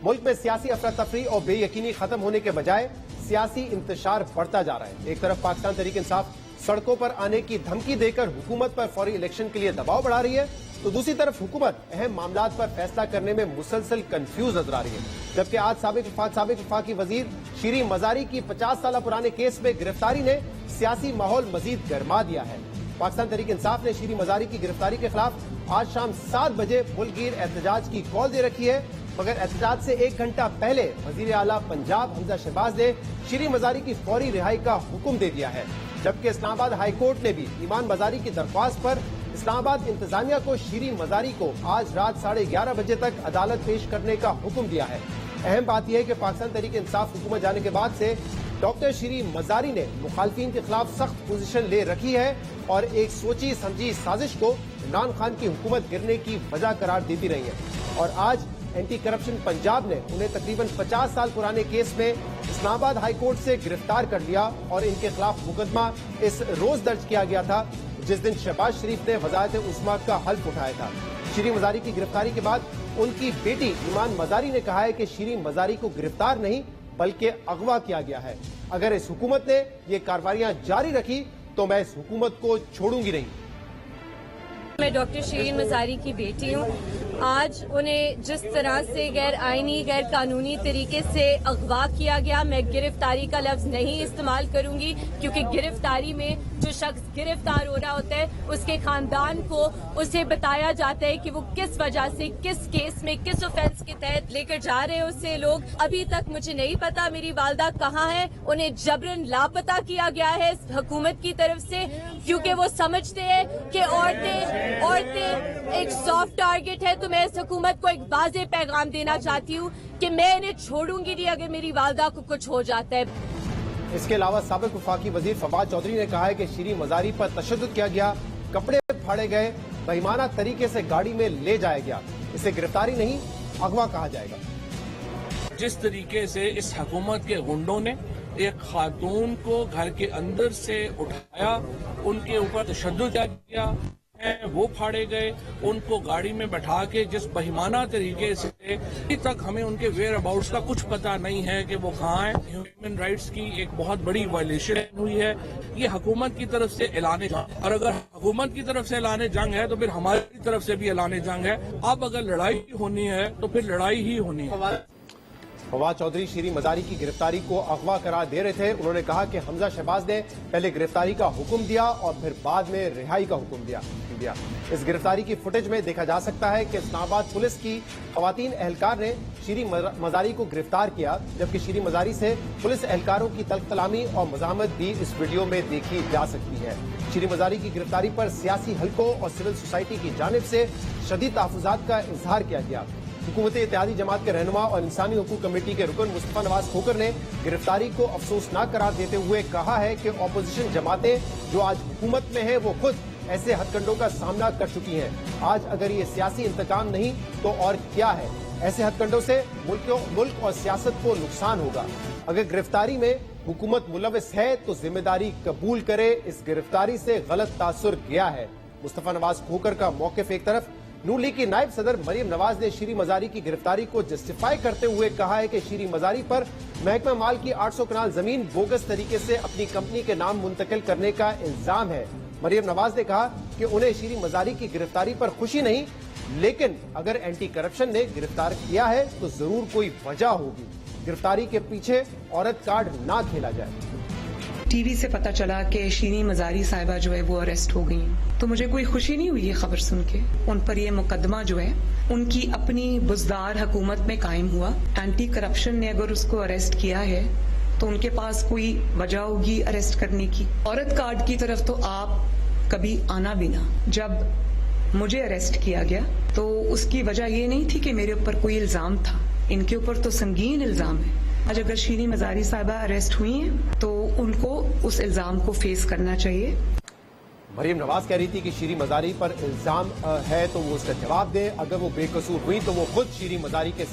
मुल्क में सियासी अफरा तफरी और बेयकीनी खत्म होने के बजाय सियासी इंतशार बढ़ता जा रहा है। एक तरफ पाकिस्तान तहरीक इंसाफ सड़कों पर आने की धमकी देकर हुकूमत पर फौरी इलेक्शन के लिए दबाव बढ़ा रही है, तो दूसरी तरफ हुकूमत अहम मामलात पर फैसला करने में मुसलसल कंफ्यूज नजर आ रही है। जबकि आज साबिक वफाकी वजीर शीरी मजारी की 50 साल पुराने केस में गिरफ्तारी ने सियासी माहौल मजीद गर्मा दिया है। पाकिस्तान तहरीक इंसाफ ने शीरी मजारी की गिरफ्तारी के खिलाफ आज शाम 7 बजे मुल्कगीर एहतजाज की कॉल दे रखी है, मगर एहतजाज से 1 घंटा पहले वजीर आला पंजाब हमजा शहबाज ने शीरी मजारी की फौरी रिहाई का हुक्म दे दिया है। जबकि इस्लामाबाद हाई कोर्ट ने भी ईमान मजारी की दरख्वास्त पर इस्लामाबाद इंतजामिया को शीरी मजारी को आज रात 11:30 बजे तक अदालत पेश करने का हुक्म दिया है। अहम बात यह है कि पाकिस्तान तहरीक इंसाफ हुकूमत जाने के बाद से डॉक्टर शीरी मजारी ने मुखालफिन के खिलाफ सख्त पोजीशन ले रखी है और एक सोची समझी साजिश को इमरान खान की हुकूमत गिरने की वजह करार देती रही है। और आज एंटी करप्शन पंजाब ने उन्हें तकरीबन 50 साल पुराने केस में इस्लामाबाद हाई कोर्ट से गिरफ्तार कर लिया और इनके खिलाफ मुकदमा इस रोज दर्ज किया गया था जिस दिन शहबाज शरीफ ने वजायत उस्मा का हल्फ उठाया था। शीरी मजारी की गिरफ्तारी के बाद उनकी बेटी ईमान मजारी ने कहा है कि शीरी मजारी को गिरफ्तार नहीं बल्कि अगवा किया गया है। अगर इस हुकूमत ने ये कार्रवाइयां जारी रखी तो मैं इस हुकूमत को छोड़ूंगी नहीं। मैं डॉक्टर शीरीन मजारी की बेटी हूँ। आज उन्हें जिस तरह से गैर आईनी गैर कानूनी तरीके से अगवा किया गया, मैं गिरफ्तारी का लफ्ज नहीं इस्तेमाल करूंगी, क्योंकि गिरफ्तारी में जो शख्स गिरफ्तार हो रहा होता है उसके खानदान को उसे बताया जाता है कि वो किस वजह से किस केस में किस ऑफेंस के तहत लेकर जा रहे हैं उसे लोग। अभी तक मुझे नहीं पता मेरी वालदा कहाँ है, उन्हें जबरन लापता किया गया है इस हुकूमत की तरफ से, क्योंकि वो समझते हैं कि औरतें एक सॉफ्ट टारगेट है। तो मैं इस हुकूमत को एक वाज़ेह पैगाम देना चाहती हूँ कि मैं इन्हें छोड़ूंगी नहीं अगर मेरी वालदा को कुछ हो जाता है। इसके अलावा साबिक वफाकी वजीर फवाद चौधरी ने कहा है कि शीरी मजारी पर तशद्दुद किया गया, कपड़े फाड़े गए, बेईमाना तरीके से गाड़ी में ले जाया गया। इसे गिरफ्तारी नहीं अगवा कहा जाएगा। जिस तरीके से इस हुकूमत के गुंडों ने एक खातून को घर के अंदर से उठाया, उनके ऊपर तशद्दुद किया, वो फाड़े गए, उनको गाड़ी में बैठा के जिस बहिमाना तरीके से अभी तक हमें उनके वेयर अबाउट्स का कुछ पता नहीं है कि वो कहाँ हैं। ह्यूमन राइट्स की एक बहुत बड़ी वायलेशन हुई है। ये हुकूमत की तरफ से ऐलान जंग, और अगर हुकूमत की तरफ से ऐलान जंग है तो फिर हमारी तरफ से भी ऐलान जंग है। अब अगर लड़ाई होनी है तो फिर लड़ाई ही होनी है। फवाद चौधरी शीरी मजारी की गिरफ्तारी को अगवा करार दे रहे थे। उन्होंने कहा कि हमजा शहबाज ने पहले गिरफ्तारी का हुक्म दिया और फिर बाद में रिहाई का हुक्म दिया। इस गिरफ्तारी की फुटेज में देखा जा सकता है कि इस्लामाबाद पुलिस की खवातीन एहलकार ने शीरी मजारी को गिरफ्तार किया, जबकि शीरी मजारी से पुलिस एहलकारों की तल्ख कलामी और मज़ाहमत भी इस वीडियो में देखी जा सकती है। शीरी मजारी की गिरफ्तारी पर सियासी हलकों और सिविल सोसाइटी की जानिब से शदीद तहफ़्फ़ुज़ात का इजहार किया गया। हुकूमत इत्तेहादी जमात के रहनुमा और इंसानी हकूक कमेटी के रुकन मुस्तफा नवाज खोकर ने गिरफ्तारी को अफसोसनाक करार देते हुए कहा है कि अपोजिशन जमातें जो आज हुकूमत में हैं वो खुद ऐसे हथकंडों का सामना कर चुकी हैं। आज अगर ये सियासी इंतकाम नहीं तो और क्या है। ऐसे हथकंडों से मुल्क और सियासत को नुकसान होगा। अगर गिरफ्तारी में हुकूमत मुलविस है तो जिम्मेदारी कबूल करे। इस गिरफ्तारी से गलत तासुर गया है। मुस्तफा नवाज खोकर का मौकिफ एक तरफ, नून लीग की नायब सदर मरियम नवाज ने शीरी मजारी की गिरफ्तारी को जस्टिफाई करते हुए कहा है कि शीरी मजारी पर महकमा माल की 800 कनाल जमीन बोगस तरीके से अपनी कंपनी के नाम मुंतकिल करने का इल्जाम है। मरियम नवाज ने कहा कि उन्हें शीरी मजारी की गिरफ्तारी पर खुशी नहीं, लेकिन अगर एंटी करप्शन ने गिरफ्तार किया है तो जरूर कोई वजह होगी। गिरफ्तारी के पीछे औरत कार्ड ना खेला जाए। टीवी से पता चला कि शीरी मजारी साहिबा जो है वो अरेस्ट हो गई, तो मुझे कोई खुशी नहीं हुई ये खबर सुन के। उन पर ये मुकदमा जो है उनकी अपनी बुजदार हुकूमत में कायम हुआ। एंटी करप्शन ने अगर उसको अरेस्ट किया है तो उनके पास कोई वजह होगी अरेस्ट करने की। औरत कार्ड की तरफ तो आप कभी आना भी ना। जब मुझे अरेस्ट किया गया तो उसकी वजह ये नहीं थी कि मेरे ऊपर कोई इल्जाम था, इनके ऊपर तो संगीन इल्जाम है। आज अगर शीरी मजारी साहिबा अरेस्ट हुई हैं तो उनको उस इल्जाम को फेस करना चाहिए। मरियम नवाज कह रही थी कि शीरी मजारी पर इल्जाम है तो वो उसका जवाब दे। अगर वो बेकसूर हुई तो वो खुद शीरी मजारी के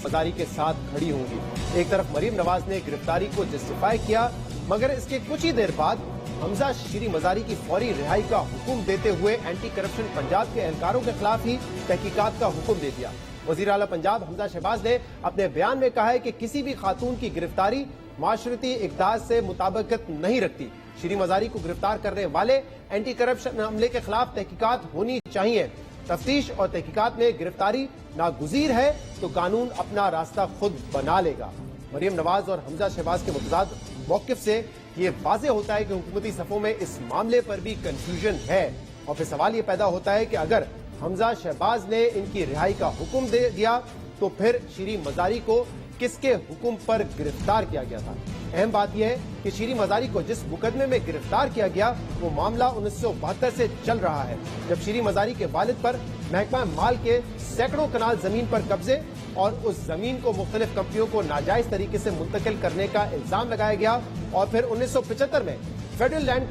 साथ खड़ी होंगी। एक तरफ मरियम नवाज ने गिरफ्तारी को जस्टिफाई किया, मगर इसके कुछ ही देर बाद हमजा शीरी मजारी की फौरी रिहाई का हुक्म देते हुए एंटी करप्शन पंजाब के एहलकारों के खिलाफ ही तहकीकात का हुक्म दे दिया। वजीर आला पंजाब हमजा शहबाज ने अपने बयान में कहा है कि किसी भी खातून की गिरफ्तारी माशरती इक़दार से मुताबिकत नहीं रखती। श्री मजारी को गिरफ्तार करने वाले एंटी करप्शन अमले के खिलाफ तहकीकात होनी चाहिए। तफ्तीश और तहकीकात में गिरफ्तारी नागुज़ीर है तो कानून अपना रास्ता खुद बना लेगा। मरियम नवाज और हमजा शहबाज के मुतज़ाद मौक़िफ़ से ये वाज़ेह होता है कि हुकूमती सफ़ों में इस मामले पर भी कंफ्यूजन है। और फिर सवाल ये पैदा होता है कि अगर हमजा शहबाज ने इनकी रिहाई का हुक्म दे दिया तो फिर श्री मजारी को किसके हुक्म पर गिरफ्तार किया गया था। अहम बात यह है कि श्री मजारी को जिस मुकदमे में गिरफ्तार किया गया वो मामला 1972 से चल रहा है, जब श्री मजारी के वालिद पर महकमा माल के सैकड़ों कनाल जमीन पर कब्जे और उस जमीन को मुख्तलिफ कंपनियों को नाजायज तरीके से मुंतकिल करने का इल्जाम लगाया गया। और फिर 1975 में फेडरल लैंड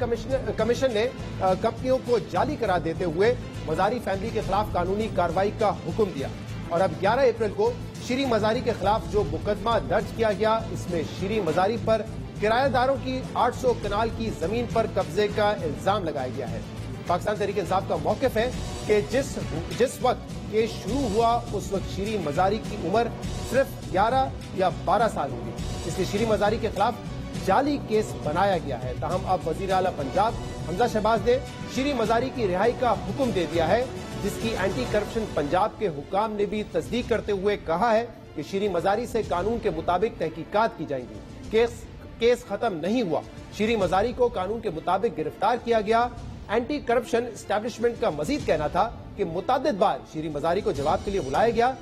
कमीशन ने कंपनियों को जाली करार देते हुए मजारी फैमिली के खिलाफ कानूनी कार्रवाई का हुक्म दिया। और अब 11 अप्रैल को श्री मजारी के खिलाफ जो मुकदमा दर्ज किया गया, इसमें श्री मजारी पर किराएदारों की 800 कनाल की जमीन पर कब्जे का इल्जाम लगाया गया है। पाकिस्तान तहरीक इंसाफ का मौक़िफ़ है कि जिस वक्त केस शुरू हुआ उस वक्त श्री मजारी की उम्र सिर्फ 11 या 12 साल होगी, इसलिए श्री मजारी के खिलाफ जाली केस बनाया गया है। ताहम अब वजीर आला पंजाब हमजा शहबाज ने श्री मजारी की रिहाई का हुक्म दे दिया है, जिसकी एंटी करप्शन पंजाब के हुकाम ने भी तस्दीक करते हुए कहा है कि श्री मजारी से कानून के मुताबिक तहकीकात की जाएंगी। केस खत्म नहीं हुआ, श्री मजारी को कानून के मुताबिक गिरफ्तार किया गया। एंटी करप्शन एस्टैब्लिशमेंट का मजीद कहना था कि मुतअद्दिद बार श्री मजारी को जवाब के लिए बुलाया गया,